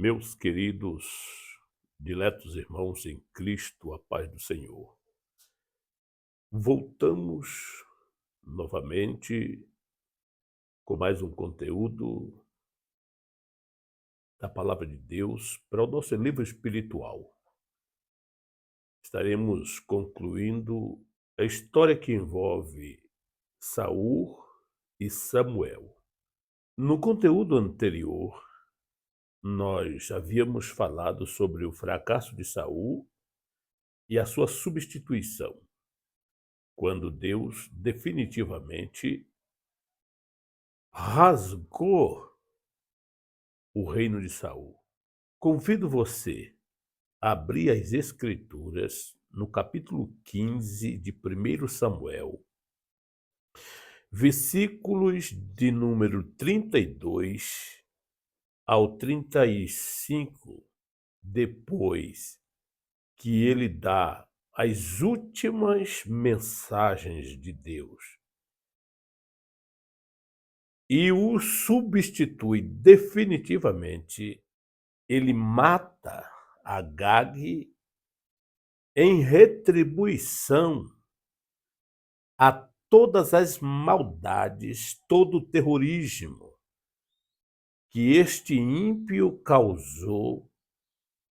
Meus queridos, diletos irmãos em Cristo, a paz do Senhor. Voltamos novamente com mais um conteúdo da Palavra de Deus para o nosso livro espiritual. Estaremos concluindo a história que envolve Saul e Samuel. No conteúdo anterior, nós havíamos falado sobre o fracasso de Saul e a sua substituição, quando Deus definitivamente rasgou o reino de Saul. Convido você a abrir as Escrituras no capítulo 15 de 1 Samuel, versículos de número 32 ao 35, depois que ele dá as últimas mensagens de Deus e o substitui definitivamente. Ele mata Agag em retribuição a todas as maldades, todo o terrorismo que este ímpio causou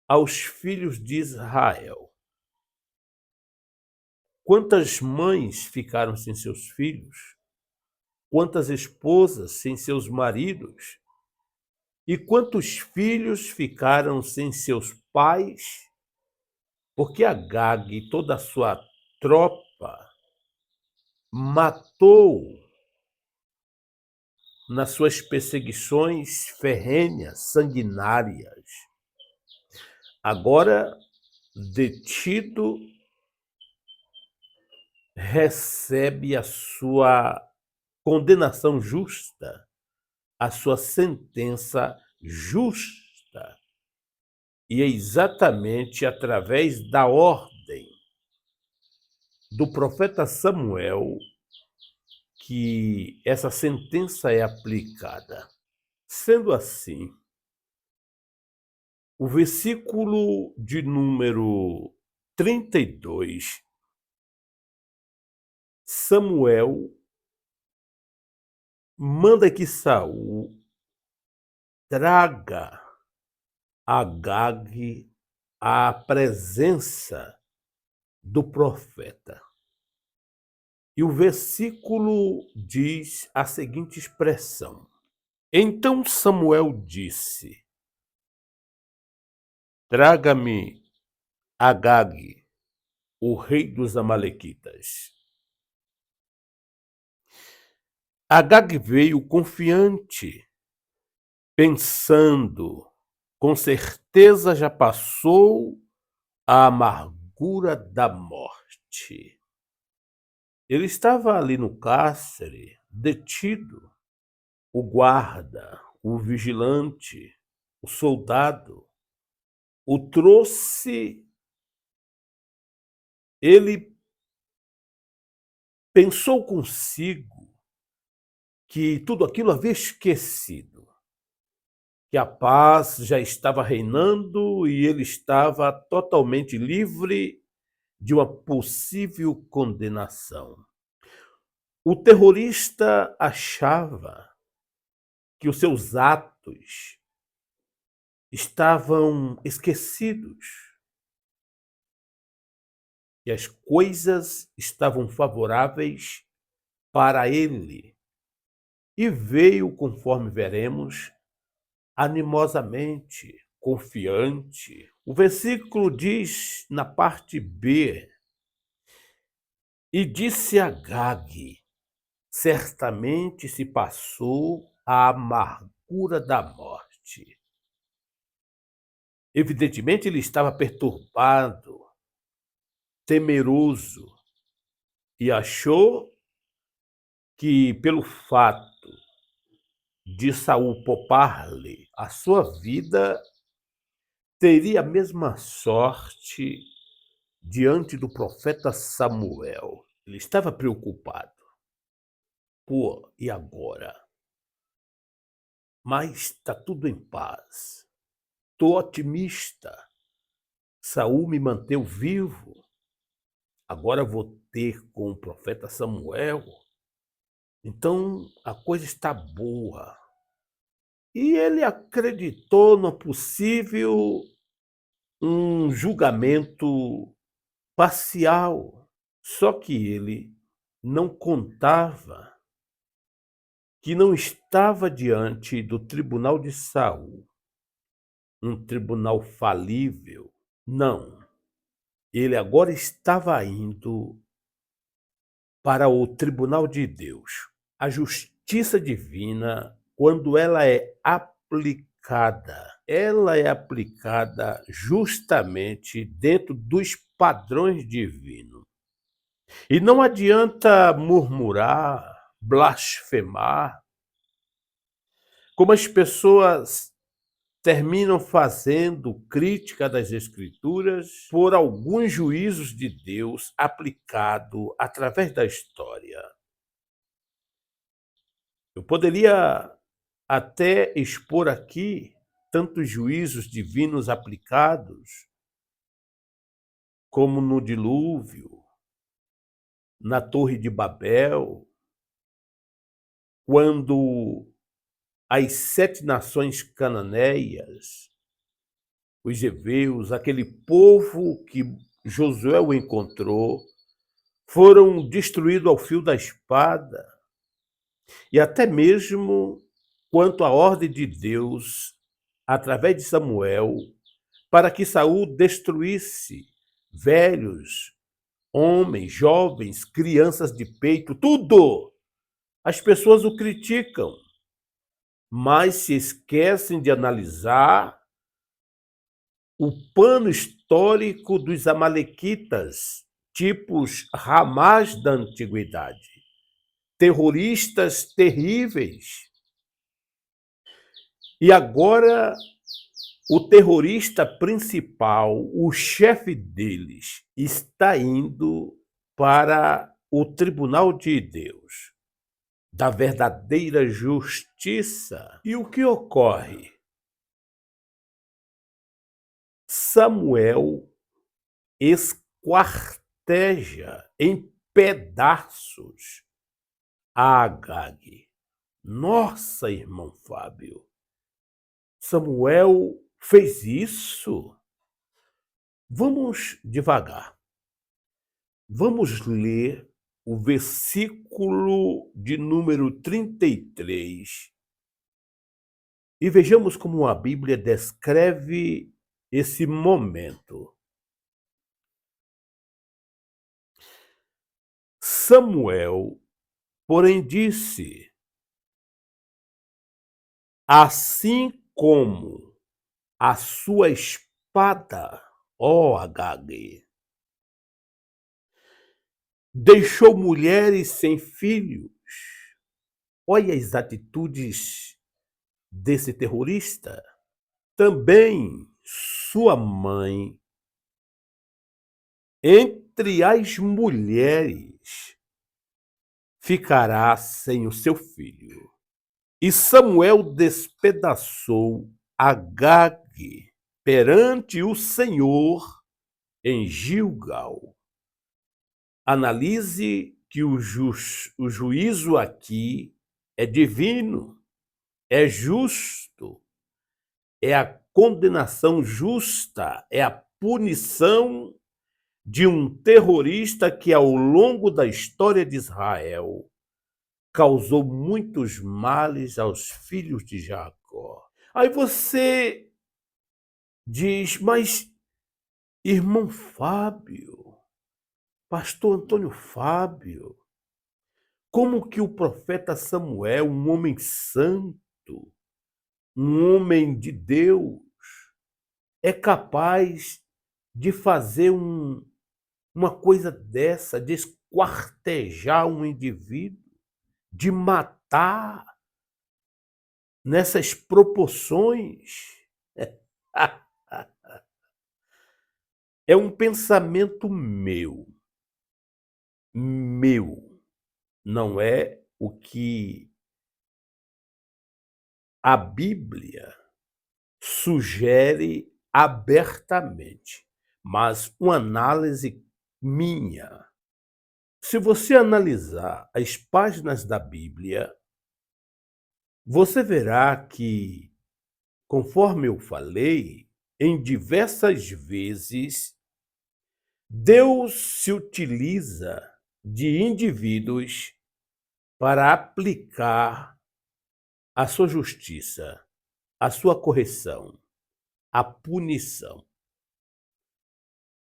aos filhos de Israel. Quantas mães ficaram sem seus filhos? Quantas esposas sem seus maridos? E quantos filhos ficaram sem seus pais? Porque Agag e toda a sua tropa matou nas suas perseguições ferrenhas, sanguinárias. Agora, detido, recebe a sua condenação justa, a sua sentença justa. E é exatamente através da ordem do profeta Samuel que essa sentença é aplicada. Sendo assim, o versículo de número 32, Samuel manda que Saul traga Agag à presença do profeta. E o versículo diz a seguinte expressão: Então Samuel disse: Traga-me Agag, o rei dos Amalequitas. Agag veio confiante, pensando, com certeza já passou a amargura da morte. Ele estava ali no cárcere, detido. O guarda, o vigilante, o soldado, o trouxe. Ele pensou consigo que tudo aquilo havia esquecido, que a paz já estava reinando e ele estava totalmente livre de uma possível condenação. O terrorista achava que os seus atos estavam esquecidos, que as coisas estavam favoráveis para ele. E veio, conforme veremos, animosamente, confiante. O versículo diz na parte B: E disse Agag: Certamente se passou a amargura da morte. Evidentemente, ele estava perturbado, temeroso, e achou que, pelo fato de Saul poupar-lhe a sua vida, teria a mesma sorte diante do profeta Samuel. Ele estava preocupado. Pô, e agora? Mas está tudo em paz. estou otimista. Saul me manteve vivo. Agora vou ter com o profeta Samuel. Então a coisa está boa. E ele acreditou no possível um julgamento parcial. Só que ele não contava que não estava diante do tribunal de Saul, um tribunal falível. Não, ele agora estava indo para o tribunal de Deus. A justiça divina, quando ela é aplicada justamente dentro dos padrões divinos. E não adianta murmurar, blasfemar, como as pessoas terminam fazendo crítica das Escrituras por alguns juízos de Deus aplicado através da história. Eu poderia até expor aqui tantos juízos divinos aplicados, como no dilúvio, na Torre de Babel, quando as 7 nações cananeias, os heveus, aquele povo que Josué o encontrou, foram destruídos ao fio da espada. E até mesmo quanto à ordem de Deus, através de Samuel, para que Saul destruísse velhos, homens, jovens, crianças de peito, tudo. As pessoas o criticam, mas se esquecem de analisar o pano histórico dos amalequitas, tipos Ramás da antiguidade, terroristas terríveis. E agora o terrorista principal, o chefe deles, está indo para o tribunal de Deus, da verdadeira justiça. E o que ocorre? Samuel esquarteja em pedaços a Agag. Nossa, irmão Fábio, Samuel fez isso? Vamos devagar. Vamos ler o versículo de número 33 e vejamos como a Bíblia descreve esse momento. Samuel, porém, disse: assim como a sua espada, ó Agag, deixou mulheres sem filhos. Olha as atitudes desse terrorista. Também sua mãe, entre as mulheres, ficará sem o seu filho. E Samuel despedaçou Agag perante o Senhor em Gilgal. Analise que o juízo aqui é divino, é justo, é a condenação justa, é a punição de um terrorista que, ao longo da história de Israel, causou muitos males aos filhos de Jacó. Aí você diz, mas irmão Fábio, pastor Antônio Fábio, como que o profeta Samuel, um homem santo, um homem de Deus, é capaz de fazer uma coisa dessa, de esquartejar um indivíduo, de matar nessas proporções? É um pensamento meu, não é o que a Bíblia sugere abertamente, mas uma análise minha. Se você analisar as páginas da Bíblia, você verá que, conforme eu falei, em diversas vezes, Deus se utiliza de indivíduos para aplicar a sua justiça, a sua correção, a punição.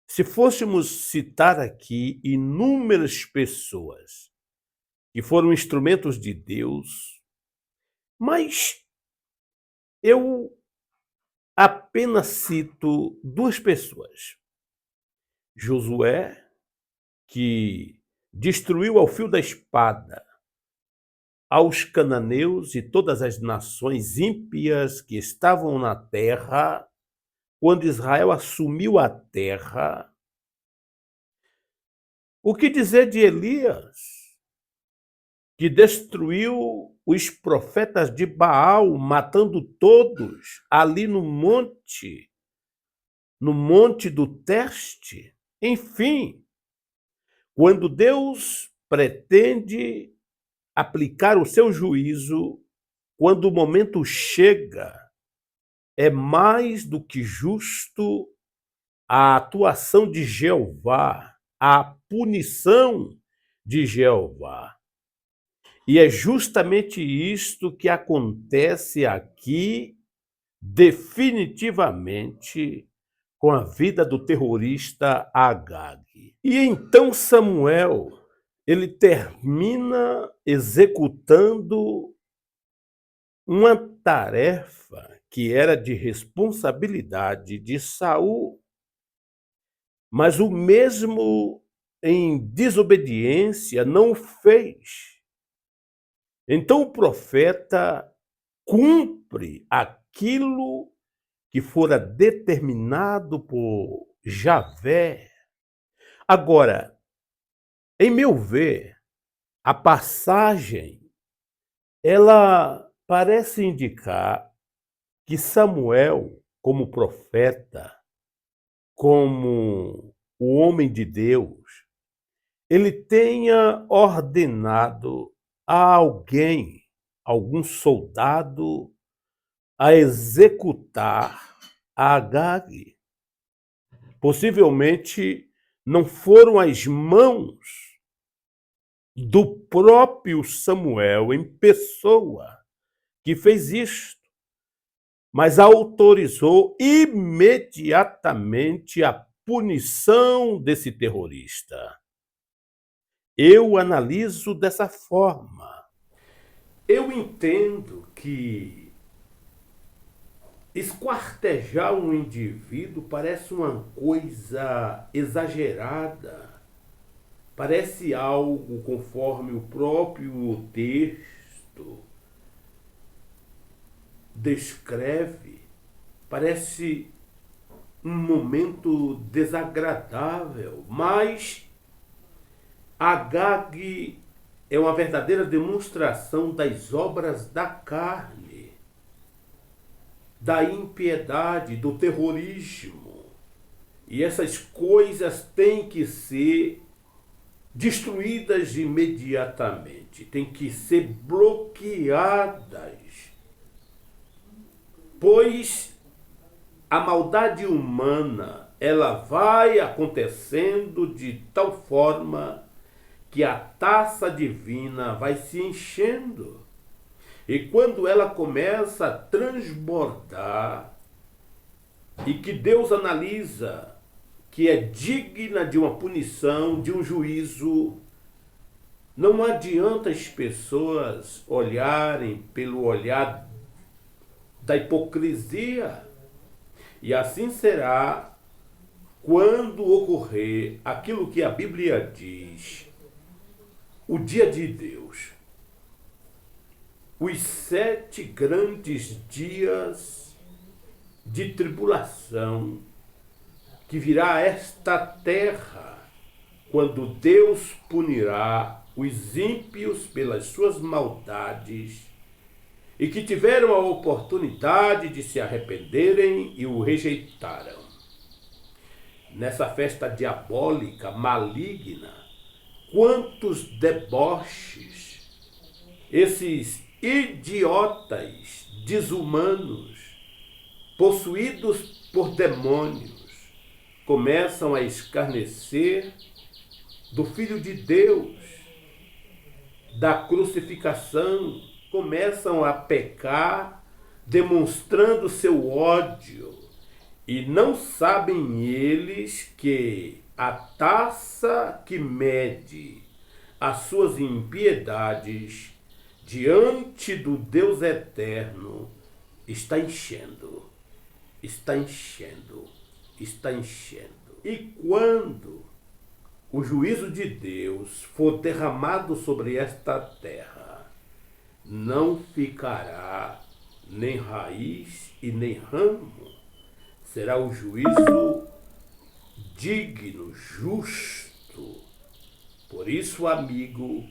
Se fôssemos citar aqui inúmeras pessoas que foram instrumentos de Deus, mas eu apenas cito duas pessoas. Josué, que destruiu ao fio da espada aos cananeus e todas as nações ímpias que estavam na terra, quando Israel assumiu a terra. O que dizer de Elias, que destruiu os profetas de Baal, matando todos ali no monte do teste? Enfim, quando Deus pretende aplicar o seu juízo, quando o momento chega, é mais do que justo a atuação de Jeová, a punição de Jeová. E é justamente isto que acontece aqui, definitivamente, com a vida do terrorista Agag. E então Samuel, ele termina executando uma tarefa que era de responsabilidade de Saul, mas o mesmo em desobediência não o fez. Então o profeta cumpre aquilo que fora determinado por Javé. Agora, em meu ver, a passagem, ela parece indicar que Samuel, como profeta, como o homem de Deus, ele tenha ordenado a alguém, algum soldado, a executar a Agag. Possivelmente não foram as mãos do próprio Samuel em pessoa que fez isto, mas autorizou imediatamente a punição desse terrorista. Eu analiso dessa forma. Eu entendo que esquartejar um indivíduo parece uma coisa exagerada, parece algo conforme o próprio texto descreve, parece um momento desagradável, mas Agag é uma verdadeira demonstração das obras da carne, da impiedade, do terrorismo. E essas coisas têm que ser destruídas imediatamente, têm que ser bloqueadas, pois a maldade humana, ela vai acontecendo de tal forma que a taça divina vai se enchendo. E quando ela começa a transbordar, e que Deus analisa que é digna de uma punição, de um juízo, não adianta as pessoas olharem pelo olhar da hipocrisia. E assim será quando ocorrer aquilo que a Bíblia diz, o dia de Deus, os 7 grandes dias de tribulação que virá a esta terra, quando Deus punirá os ímpios pelas suas maldades e que tiveram a oportunidade de se arrependerem e o rejeitaram. Nessa festa diabólica, maligna, quantos deboches, esses idiotas desumanos, possuídos por demônios, começam a escarnecer do Filho de Deus, da crucificação, começam a pecar, demonstrando seu ódio, e não sabem eles que a taça que mede as suas impiedades diante do Deus eterno está enchendo, está enchendo, está enchendo. E quando o juízo de Deus for derramado sobre esta terra, não ficará nem raiz e nem ramo. Será o juízo digno, justo. Por isso, amigo,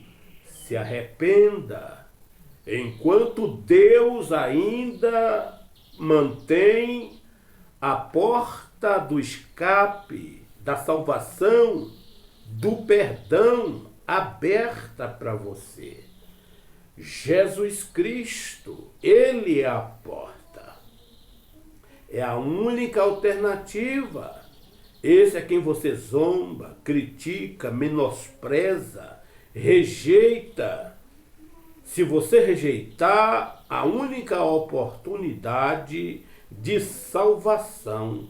se arrependa, enquanto Deus ainda mantém a porta do escape, da salvação, do perdão aberta para você. Jesus Cristo, Ele é a porta. É a única alternativa. Esse é quem você zomba, critica, menospreza, rejeita. Se você rejeitar, a única oportunidade de salvação,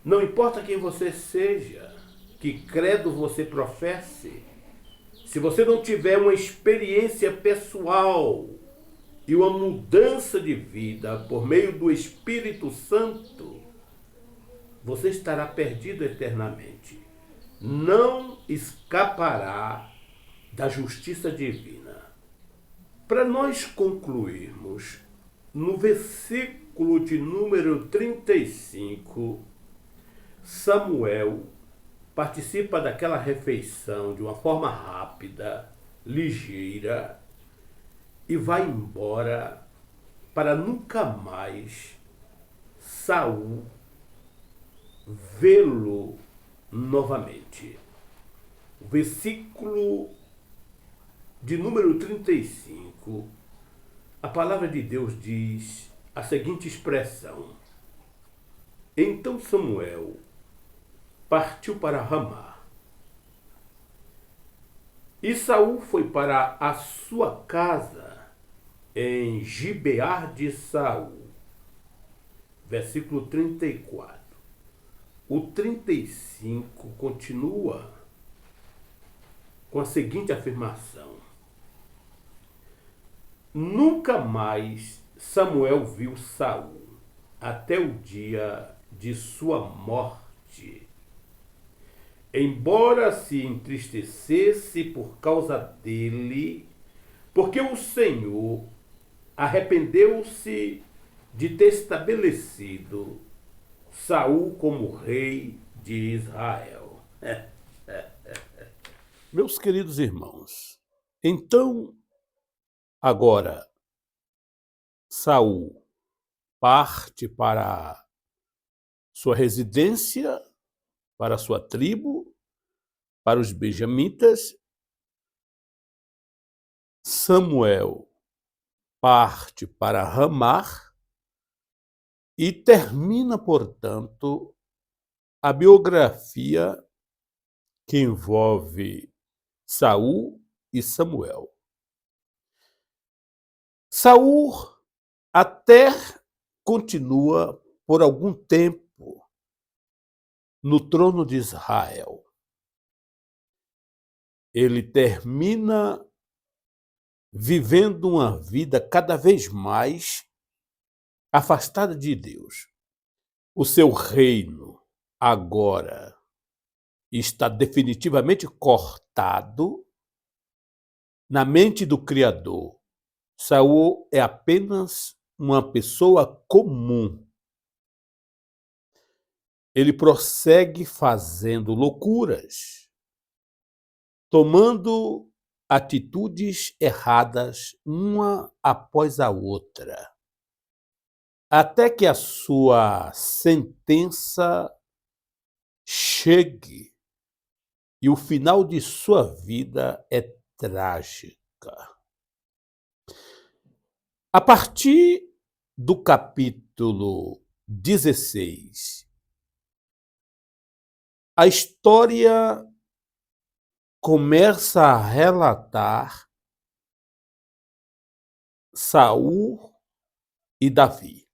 não importa quem você seja, que credo você professe, se você não tiver uma experiência pessoal e uma mudança de vida por meio do Espírito Santo, você estará perdido eternamente. Não escapará da justiça divina. Para nós concluirmos, no versículo de número 35, Samuel participa daquela refeição de uma forma rápida, ligeira, e vai embora para nunca mais Saul vê-lo novamente. O versículo de número 35, a palavra de Deus diz a seguinte expressão: Então Samuel partiu para Ramá, e Saul foi para a sua casa em Gibear de Saul. Versículo 34. O 35 continua com a seguinte afirmação: Nunca mais Samuel viu Saul até o dia de sua morte. Embora se entristecesse por causa dele, porque o Senhor arrependeu-se de ter estabelecido Saul como rei de Israel. Meus queridos irmãos, então agora Saul parte para sua residência, para sua tribo, para os benjamitas. Samuel parte para Ramá e termina, portanto, a biografia que envolve Saul e Samuel. Saul até continua por algum tempo no trono de Israel. Ele termina vivendo uma vida cada vez mais afastada de Deus. O seu reino agora está definitivamente cortado na mente do Criador. Saul é apenas uma pessoa comum. Ele prossegue fazendo loucuras, tomando atitudes erradas uma após a outra, até que a sua sentença chegue e o final de sua vida é trágica. A partir do capítulo 16, a história começa a relatar Saul e Davi.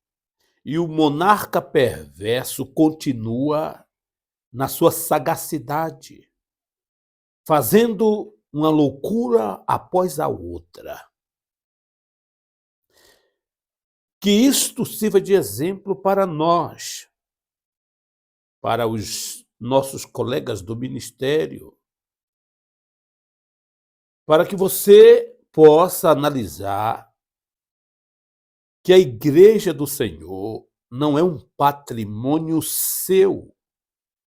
E o monarca perverso continua na sua sagacidade, fazendo uma loucura após a outra. Que isto sirva de exemplo para nós, para os nossos colegas do ministério, para que você possa analisar que a igreja do Senhor não é um patrimônio seu,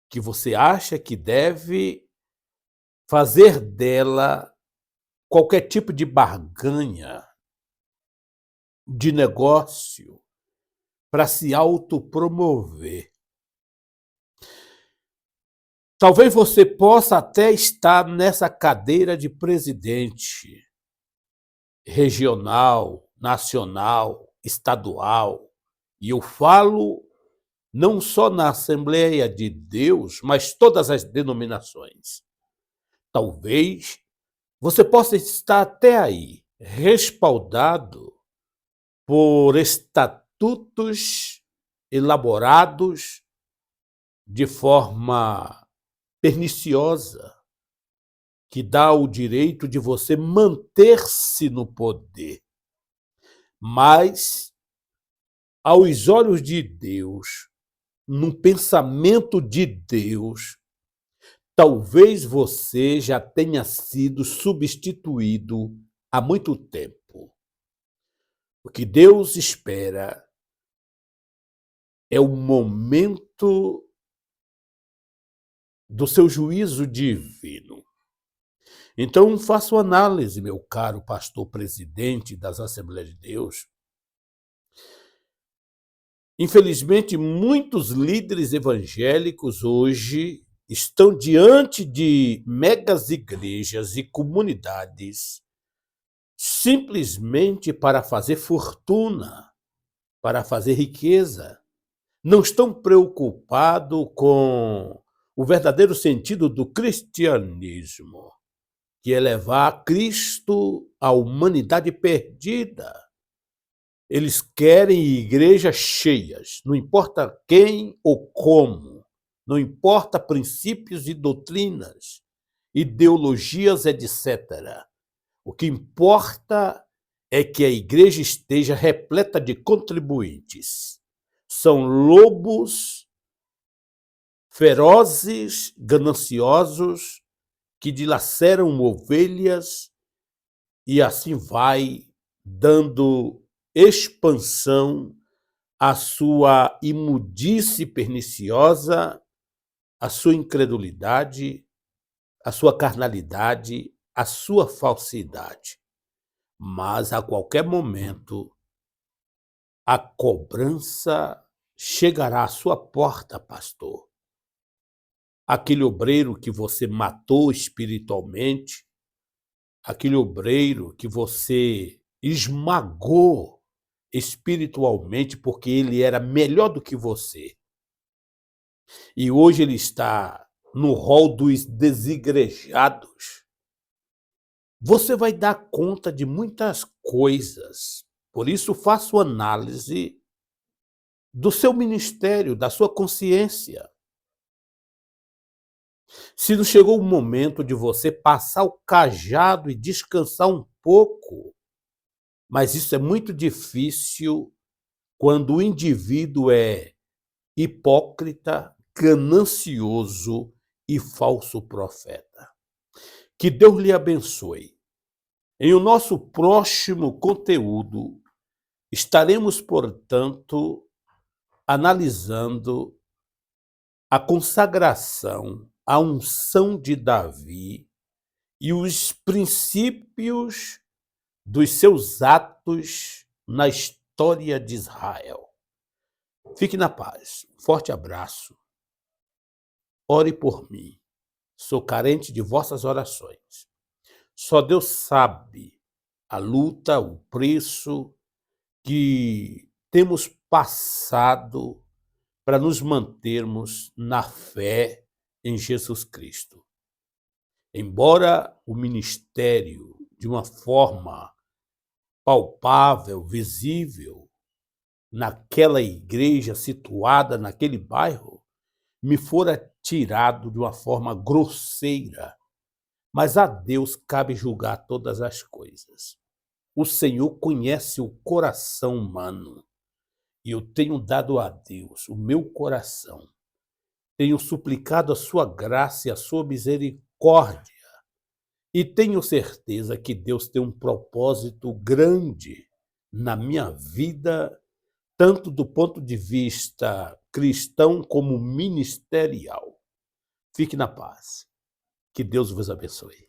que você acha que deve fazer dela qualquer tipo de barganha, de negócio, para se autopromover. Talvez você possa até estar nessa cadeira de presidente regional, nacional, estadual, e eu falo não só na Assembleia de Deus, mas todas as denominações. Talvez você possa estar até aí, respaldado por estatutos elaborados de forma perniciosa, que dá o direito de você manter-se no poder. Mas, aos olhos de Deus, no pensamento de Deus, talvez você já tenha sido substituído há muito tempo. O que Deus espera é o momento do seu juízo divino. Então, faça uma análise, meu caro pastor presidente das Assembleias de Deus. Infelizmente, muitos líderes evangélicos hoje estão diante de megas igrejas e comunidades simplesmente para fazer fortuna, para fazer riqueza. Não estão preocupados com o verdadeiro sentido do cristianismo, que é levar Cristo à humanidade perdida. Eles querem igrejas cheias, não importa quem ou como, não importa princípios e doutrinas, ideologias, etc. O que importa é que a igreja esteja repleta de contribuintes. São lobos ferozes, gananciosos, que dilaceram ovelhas e assim vai dando expansão à sua imundice perniciosa, à sua incredulidade, à sua carnalidade, à sua falsidade. Mas a qualquer momento a cobrança chegará à sua porta, pastor. Aquele obreiro que você matou espiritualmente, aquele obreiro que você esmagou espiritualmente porque ele era melhor do que você. E hoje ele está no rol dos desigrejados. Você vai dar conta de muitas coisas. Por isso, faça uma análise do seu ministério, da sua consciência. Se não chegou o momento de você passar o cajado e descansar um pouco, mas isso é muito difícil quando o indivíduo é hipócrita, ganancioso e falso profeta. Que Deus lhe abençoe. Em o nosso próximo conteúdo, estaremos, portanto, analisando a consagração, a unção de Davi e os princípios dos seus atos na história de Israel. Fique na paz. Forte abraço. Ore por mim. Sou carente de vossas orações. Só Deus sabe a luta, o preço que temos passado para nos mantermos na fé em Jesus Cristo. Embora o ministério, de uma forma palpável, visível, naquela igreja situada naquele bairro, me fora tirado de uma forma grosseira, mas a Deus cabe julgar todas as coisas. O Senhor conhece o coração humano e eu tenho dado a Deus o meu coração. Tenho suplicado a sua graça e a sua misericórdia e tenho certeza que Deus tem um propósito grande na minha vida, tanto do ponto de vista cristão como ministerial. Fique na paz. Que Deus vos abençoe.